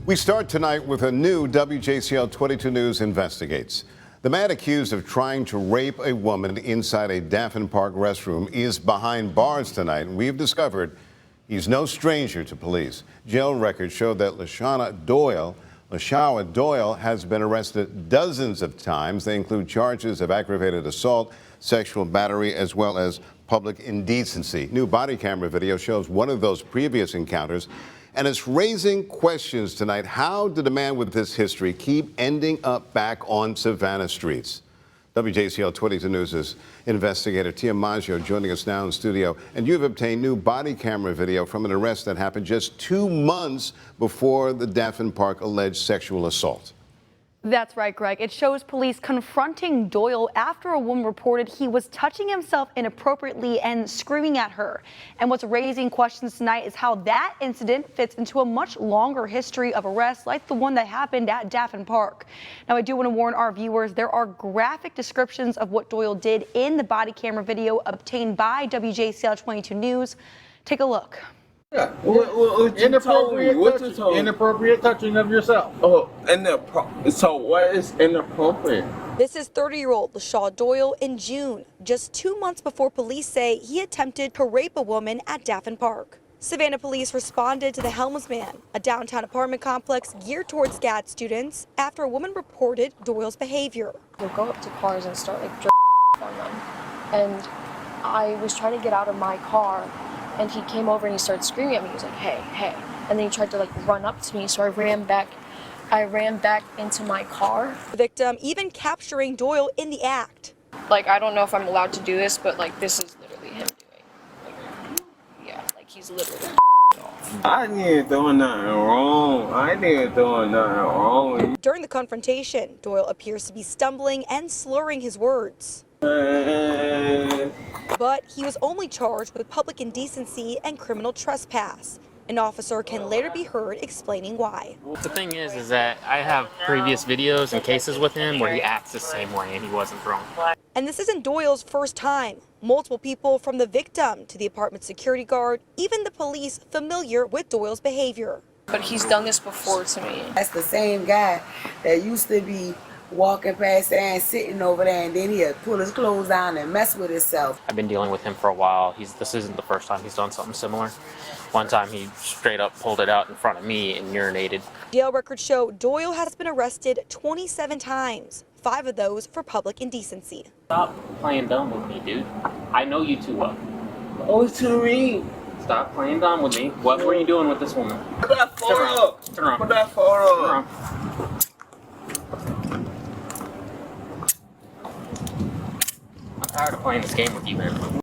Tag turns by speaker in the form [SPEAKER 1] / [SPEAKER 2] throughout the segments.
[SPEAKER 1] We start tonight with a new WJCL 22 News investigates. The man accused of trying to rape a woman inside a Daffin Park restroom is behind bars tonight, and we've discovered he's no stranger to police. Jail records show that LaShawa Doyle has been arrested dozens of times. They include charges of aggravated assault, sexual battery, as well as public indecency. New body camera video shows one of those previous encounters, and it's raising questions tonight. How did a man with this history keep ending up back on Savannah streets? WJCL 22 News' investigator Tia Maggio joining us now in studio. And you've obtained new body camera video from an arrest that happened just 2 months before the Daffin Park alleged sexual assault.
[SPEAKER 2] That's right, Greg. It shows police confronting Doyle after a woman reported he was touching himself inappropriately and screaming at her. And what's raising questions tonight is how that incident fits into a much longer history of arrests like the one that happened at Daffin Park. Now, I do want to warn our viewers, there are graphic descriptions of what Doyle did in the body camera video obtained by WJCL 22 News. Take a look.
[SPEAKER 3] Yeah. Inappropriate touching of yourself.
[SPEAKER 4] Oh, so what is inappropriate?
[SPEAKER 2] This is 30-year-old LaShawa Doyle in June, just 2 months before police say he attempted to rape a woman at Daffin Park. Savannah police responded to the Helmsman, a downtown apartment complex geared towards GAD students, after a woman reported Doyle's behavior.
[SPEAKER 5] He'll go up to cars and start jerking on them. And I was trying to get out of my car, and he came over and he started screaming at me. He was like, hey, hey. And then he tried to run up to me, so I ran back into my car.
[SPEAKER 2] The victim even capturing Doyle in the act.
[SPEAKER 5] I don't know if I'm allowed to do this, but this is literally him doing. He's literally
[SPEAKER 4] I didn't do nothing wrong.
[SPEAKER 2] During the confrontation, Doyle appears to be stumbling and slurring his words. But he was only charged with public indecency and criminal trespass. An officer can later be heard explaining why.
[SPEAKER 6] The thing is that I have previous videos and cases with him where he acts the same way and he wasn't drunk.
[SPEAKER 2] And this isn't Doyle's first time. Multiple people from the victim to the apartment security guard, even the police familiar with Doyle's behavior.
[SPEAKER 5] But he's done this before to me.
[SPEAKER 7] That's the same guy that used to be walking past there and sitting over there, and then he'll pull his clothes down and mess with himself.
[SPEAKER 6] I've been dealing with him for a while. This isn't the first time he's done something similar. One time he straight up pulled it out in front of me and urinated.
[SPEAKER 2] Jail records show Doyle has been arrested 27 times, 5 of those for public indecency.
[SPEAKER 6] Stop playing dumb with me, dude. I know you too well.
[SPEAKER 4] Oh, to me.
[SPEAKER 6] Stop playing dumb with me. What were you doing with this woman?
[SPEAKER 4] Put that photo up.
[SPEAKER 6] Turn around.
[SPEAKER 4] Put that photo up.
[SPEAKER 6] I'm tired of playing this game with you, man.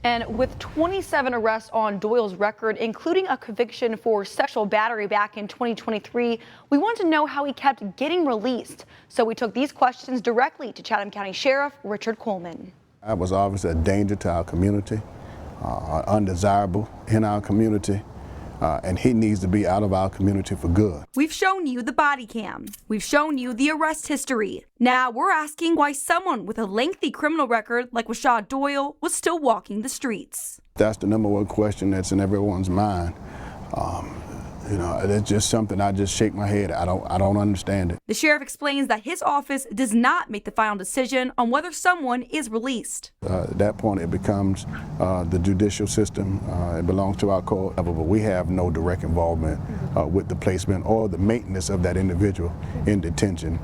[SPEAKER 2] And with 27 arrests on Doyle's record, including a conviction for sexual battery back in 2023, we want to know how he kept getting released. So we took these questions directly to Chatham County Sheriff Richard Coleman.
[SPEAKER 8] I was obviously a danger to our community, undesirable in our community, and he needs to be out of our community for good.
[SPEAKER 2] We've shown you the body cam. We've shown you the arrest history. Now we're asking why someone with a lengthy criminal record like LaShawa Doyle was still walking the streets.
[SPEAKER 8] That's the #1 question that's in everyone's mind. It's just something I just shake my head. I don't understand it.
[SPEAKER 2] The sheriff explains that his office does not make the final decision on whether someone is released.
[SPEAKER 8] At that point, it becomes the judicial system. It belongs to our court level, but we have no direct involvement with the placement or the maintenance of that individual in detention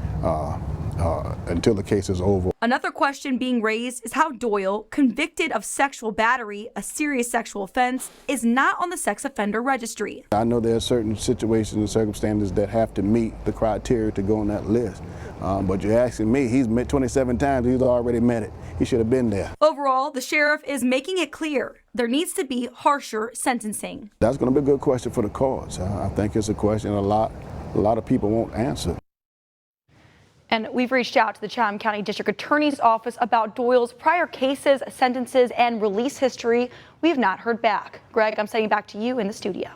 [SPEAKER 8] until the case is over.
[SPEAKER 2] Another question being raised is how Doyle, convicted of sexual battery, a serious sexual offense, is not on the sex offender registry.
[SPEAKER 8] I know there are certain situations and circumstances that have to meet the criteria to go on that list. But you're asking me, he's met 27 times, he's already met it. He should have been there.
[SPEAKER 2] Overall, the sheriff is making it clear there needs to be harsher sentencing.
[SPEAKER 8] That's going to be a good question for the courts. I think it's a question a lot of people won't answer.
[SPEAKER 2] And we've reached out to the Chatham County District Attorney's Office about Doyle's prior cases, sentences, and release history. We have not heard back. Greg, I'm sending back to you in the studio.